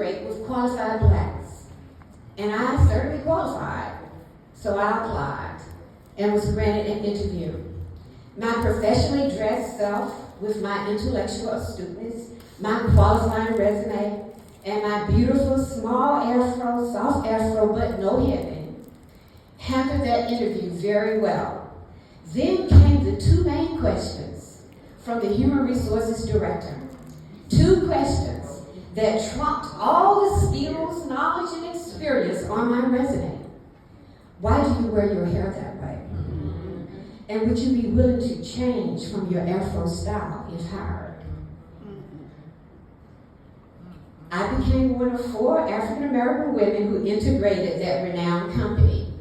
integrate with qualified blacks. And I certainly qualified. So I applied and was granted an interview. My professionally dressed self with my intellectual astuteness, my qualifying resume, and my beautiful small afro, soft afro, but no headband, handled that interview very well. Then came the two main questions from the Human Resources Director. Two questions that trumped all the skills, knowledge, and experience on my resume. Why do you wear your hair that way? And would you be willing to change from your afro style if hired? I became one of 4 African American women who integrated that renowned company.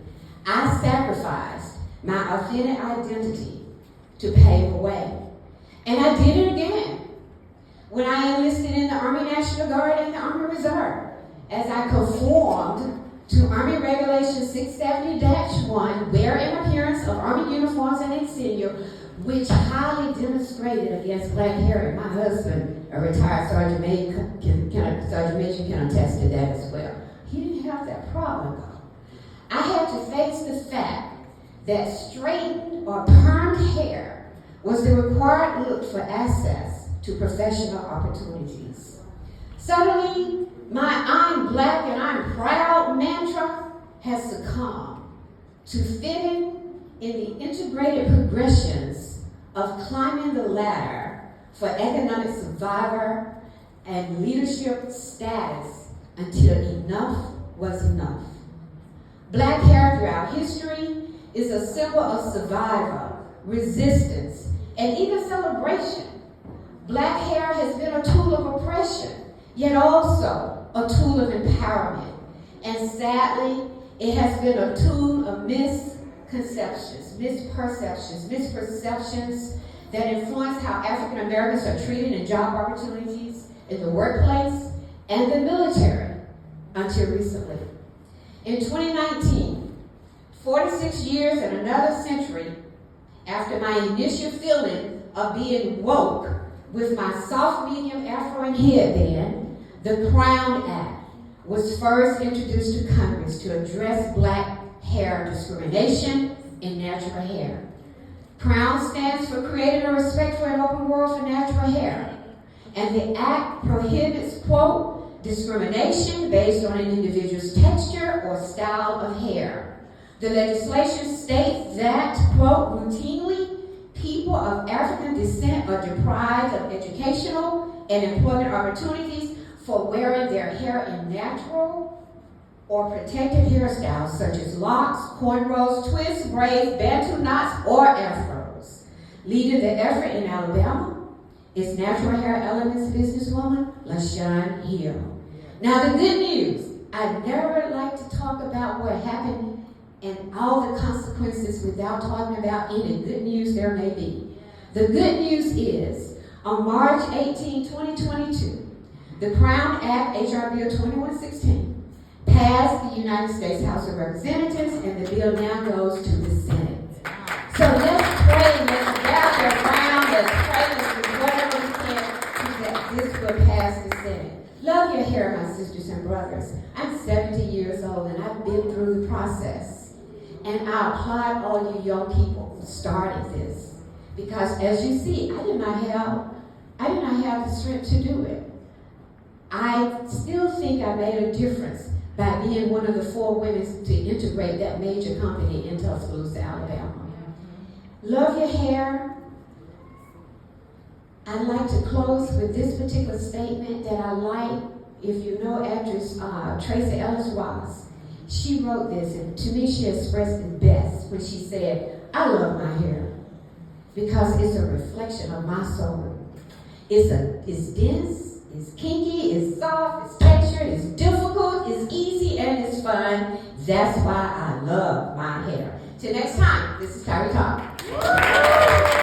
I sacrificed my authentic identity to pave the way. And I did it again when I enlisted in the Army National Guard and the Army Reserve, as I conformed to Army Regulation 670-1, wear and appearance of Army uniforms and insignia, which highly demonstrated against black hair. And my husband, a retired Sergeant Major, can attest to that as well. He didn't have that problem, though. I had to face the fact that straightened or permed hair was the required look for access to professional opportunities. Suddenly, my "I'm black and I'm proud" mantra has succumbed to fitting in the integrated progressions of climbing the ladder for economic survivor and leadership status until enough was enough. Black hair throughout history is a symbol of survival, resistance, and even celebration. Black hair has been a tool of oppression, yet also a tool of empowerment. And sadly, it has been a tool of misconceptions, misperceptions that influence how African Americans are treated in job opportunities, in the workplace, and the military until recently. In 2019, 46 years and another century after my initial feeling of being woke with my soft medium afro and headband, the C.R.O.W.N Act was first introduced to Congress to address black hair discrimination in natural hair. C.R.O.W.N stands for Creating a Respectful and Open World for Natural Hair. And the act prohibits, quote, discrimination based on an individual's texture or style of hair. The legislation states that, quote, routinely, people of African descent are deprived of educational and employment opportunities for wearing their hair in natural or protected hairstyles such as locks, cornrows, twists, braids, bantu knots, or afros. Leading the effort in Alabama is natural hair elements businesswoman LaShawn Hill. Now the good news, I never like to talk about what happened and all the consequences without talking about any good news there may be. The good news is, on March 18, 2022, the C.R.O.W.N Act, H.R. Bill 2116, passed the United States House of Representatives, and the bill now goes to the Senate. So let's pray, let's gather around, let's pray, let's do whatever we can that this will pass the Senate. Love your hair, my sisters and brothers. I'm 70 years old, and I've been through the process. And I applaud all you young people who started this. Because as you see, I did not have the strength to do it. I still think I made a difference by being one of the 4 women to integrate that major company in Tuscaloosa, Alabama. Love your hair. I'd like to close with this particular statement that I like. If you know actress Tracy Ellis Ross, she wrote this, and to me she expressed it best when she said, I love my hair because it's a reflection of my soul. It's dense, it's kinky, it's soft, it's textured, it's difficult, it's easy, and it's fun. That's why I love my hair. Till next time, this is Tyree-Hyche.